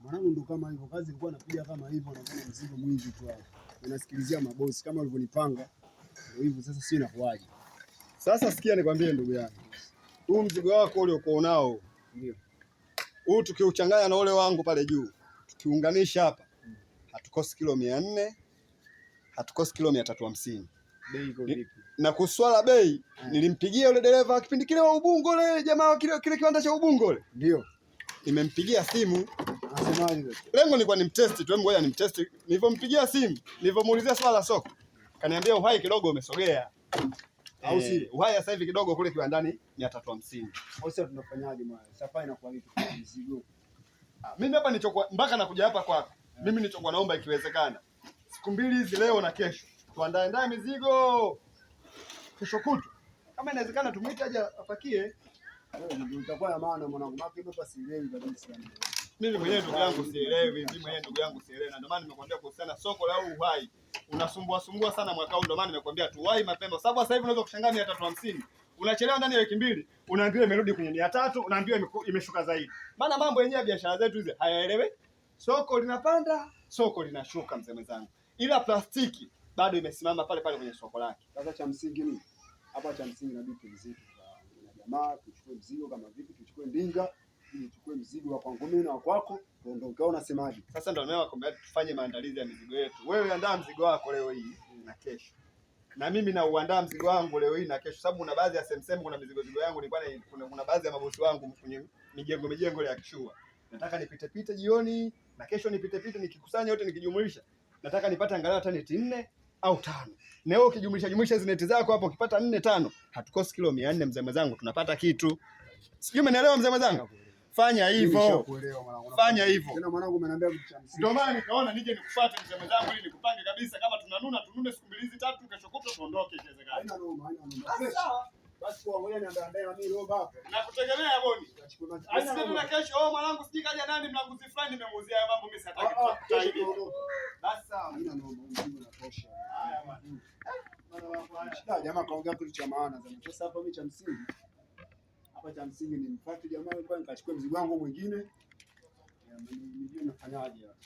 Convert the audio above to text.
Mwanangu ndo kama hivyo, kazi ilikuwa napiga kama hivyo na kuna mzigo mwingi tu hapo. Unasikilizia mabosi kama ulivyonipanga. Ndio hivyo sasa, sio inakuaje. Sasa sikia nikwambie ndugu yangu. Huu mzigo wako uliokuwa nao. Ndio. Huu tukiuchanganya na ule wangu pale juu. Tukiunganisha hapa. Hatukosi kilo 400, hatukosi kilo 350. Bei iko vipi? Na kuswala bei, nilimpigia yule dereva kipindi kile wa Ubungo yule jamaa kile kiwanda cha Ubungo yule. Ndio. Nimempigia simu. Nasemaje wewe? Lengo nilikuwa nimtesti tu, ngoja nimtesti. Nilipompigia simu, nilipomuulizia swala la soko, kaniambia uhai kidogo umesogea. Au si? Uhai sasa hivi kidogo kule kiwandani 350. Au sasa tunafanyaje mwana? Safari inakuwa vipi kwa mzigo? Mimi hapa nilichokuwa mpaka nakuja hapa kwako. Mimi nilichokuwa naomba ikiwezekana, siku mbili hizi, leo na kesho, tuandae mizigo. Kesho kutu kama inawezekana tumwite aje apakie. Ndio itakuwa ya maana mwanangu. Maki hapa sielewi kabisa. Mimi mwenyewe ndugu yangu sielewi, na ndio maana nimekwambia kuhusiana soko la uhai. Unasumbua sana mwaka huu, ndio maana nimekwambia tuwahi mapema. Sababu sasa hivi unaweza kushangaa 350. Unachelewa ndani ya wiki mbili, unaambiwa imerudi kwenye 300, unaambiwa imeshuka zaidi. Maana mambo yenyewe ya biashara zetu hizi hayaelewi. Soko linapanda, soko linashuka mzee mwenzangu. Ila plastiki bado imesimama pale pale kwenye soko lake. Sasa cha msingi ni hapa, cha msingi na vitu vizito na jamaa, tuchukue mzigo kama vipi, tuchukue ndinga ili tuchukue mzigo wa kwangu mimi na wa kwako, tuondoke. Unasemaje? Sasa ndio nimewaambia tufanye maandalizi ya mizigo yetu. Wewe andaa mzigo wako leo hii na kesho, na mimi na uandaa mzigo wangu leo hii na kesho, sababu kuna baadhi ya sehemu kuna mizigo yangu nilikuwa kuna baadhi ya mabosi wangu kwenye mijengo ile ya kishua. Nataka nipite jioni na kesho nipite nikikusanya yote nikijumulisha. Nataka nipate angalau hata neti 4 au 5. Na wewe ukijumulisha hizo neti zako hapo ukipata 4 5, hatukosi kilo 400 mzee mwenzangu, tunapata kitu. Sijui umenielewa mzee mwenzangu? Fanya hivyo. Fanya hivyo. Tena mwanangu umeniambia kitu cha msingi. Ndio maana nikaona nije nikufuate mzee mwenzangu ili nikupange kabisa, kama tunanune siku 2 3, kesho kutwa tuondoke ikiwezekana. Haina noma. Sawa. Basi kwa ngoja niandae na mimi roba hapa. Nakutegemea boni. Asante kesho. Mwanangu sijui kaja nani mlanguzi fulani nimemuuzia hayo mambo mimi sitaki kutaidi. Basi sawa. Haina noma, mzigo unatosha. Haya bwana. Shida jamaa kaongea kitu cha maana sana. Sasa hapa mimi cha msingi. Hapa cha msingi ni mpate jamaa kwa nikachukue mzigo wangu mwingine. Nijue nafanyaje hapa.